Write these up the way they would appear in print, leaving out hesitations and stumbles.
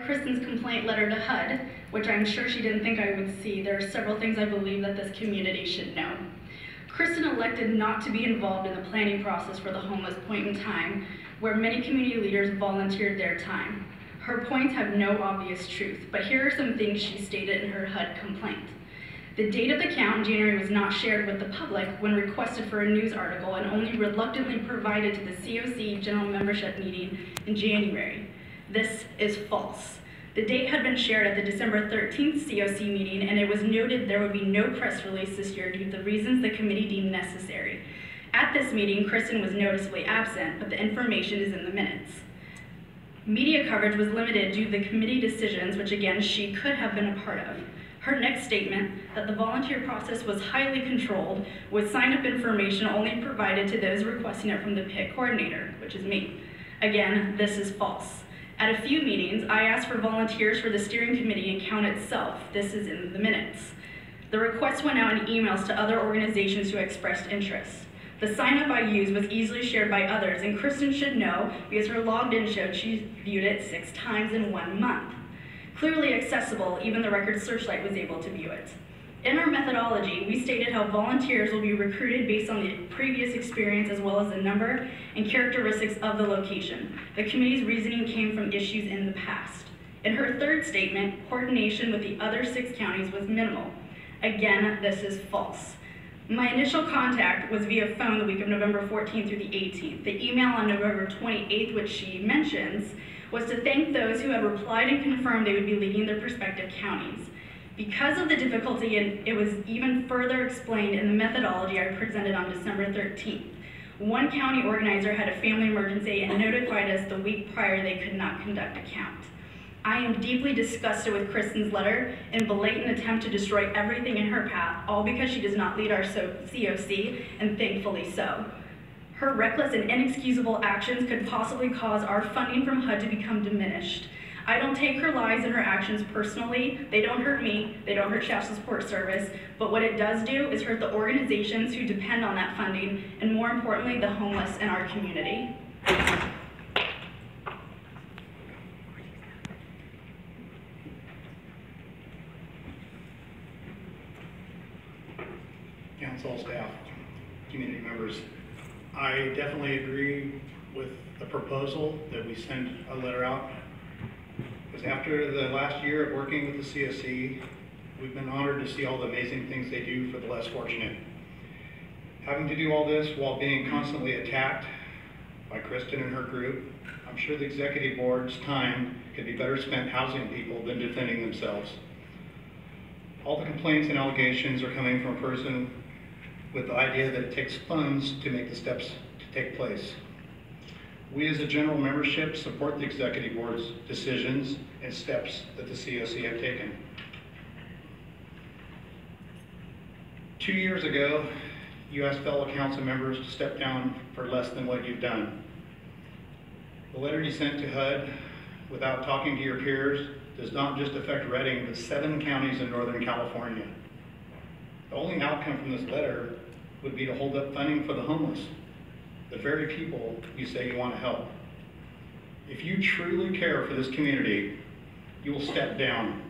Kristen's complaint letter to HUD, which I'm sure she didn't think I would see. There are several things I believe that this community should know. Kristen elected not to be involved in the planning process for the homeless point in time, where many community leaders volunteered their time. Her points have no obvious truth, but here are some things she stated in her HUD complaint. The date of the count in January was not shared with the public when requested for a news article and only reluctantly provided to the C.O.C. general membership meeting in January. This is false. The date had been shared at the December 13th C.O.C. meeting, and it was noted there would be no press release this year due to the reasons the committee deemed necessary. At this meeting, Kristen was noticeably absent, but the information is in the minutes. Media coverage was limited due to the committee decisions, which again, she could have been a part of. Her next statement, that the volunteer process was highly controlled, with sign-up information only provided to those requesting it from the PIT coordinator, which is me. Again, this is false. At a few meetings, I asked for volunteers for the steering committee and count itself. This is in the minutes. The request went out in emails to other organizations who expressed interest. The sign-up I used was easily shared by others, and Kristen should know because her logged in showed she viewed it 6 times in 1 month. Clearly accessible, even the Record Searchlight was able to view it. In our methodology, we stated how volunteers will be recruited based on the previous experience as well as the number and characteristics of the location. The committee's reasoning came from issues in the past. In her third statement, coordination with the other 6 counties was minimal. Again, this is false. My initial contact was via phone the week of November 14th through the 18th. The email on November 28th, which she mentions, was to thank those who had replied and confirmed they would be leading their respective counties. Because of the difficulty, and it was even further explained in the methodology I presented on December 13th. One county organizer had a family emergency and notified us the week prior they could not conduct a count. I am deeply disgusted with Kristen's letter and blatant attempt to destroy everything in her path, all because she does not lead our C.O.C, and thankfully so. Her reckless and inexcusable actions could possibly cause our funding from HUD to become diminished. I don't take her lies and her actions personally. They don't hurt me, they don't hurt Shasta Support Service, but what it does do is hurt the organizations who depend on that funding, and more importantly, the homeless in our community. Council, staff, community members, I definitely agree with the proposal that we send a letter out. Because after the last year of working with the C.O.C, we've been honored to see all the amazing things they do for the less fortunate. Having to do all this while being constantly attacked by Kristen and her group, I'm sure the executive board's time could be better spent housing people than defending themselves. All the complaints and allegations are coming from a person with the idea that it takes funds to make the steps to take place. We as a general membership support the executive board's decisions and steps that the C.O.C have taken. 2 years ago, you asked fellow council members to step down for less than what you've done. The letter you sent to HUD without talking to your peers does not just affect Redding, but 7 counties in Northern California. The only outcome from this letter would be to hold up funding for the homeless, the very people you say you want to help. If you truly care for this community, you will step down.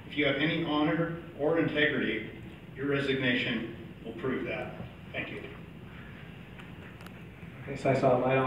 If you have any honor or integrity, your resignation will prove that. Thank you. Okay, so I saw a light on.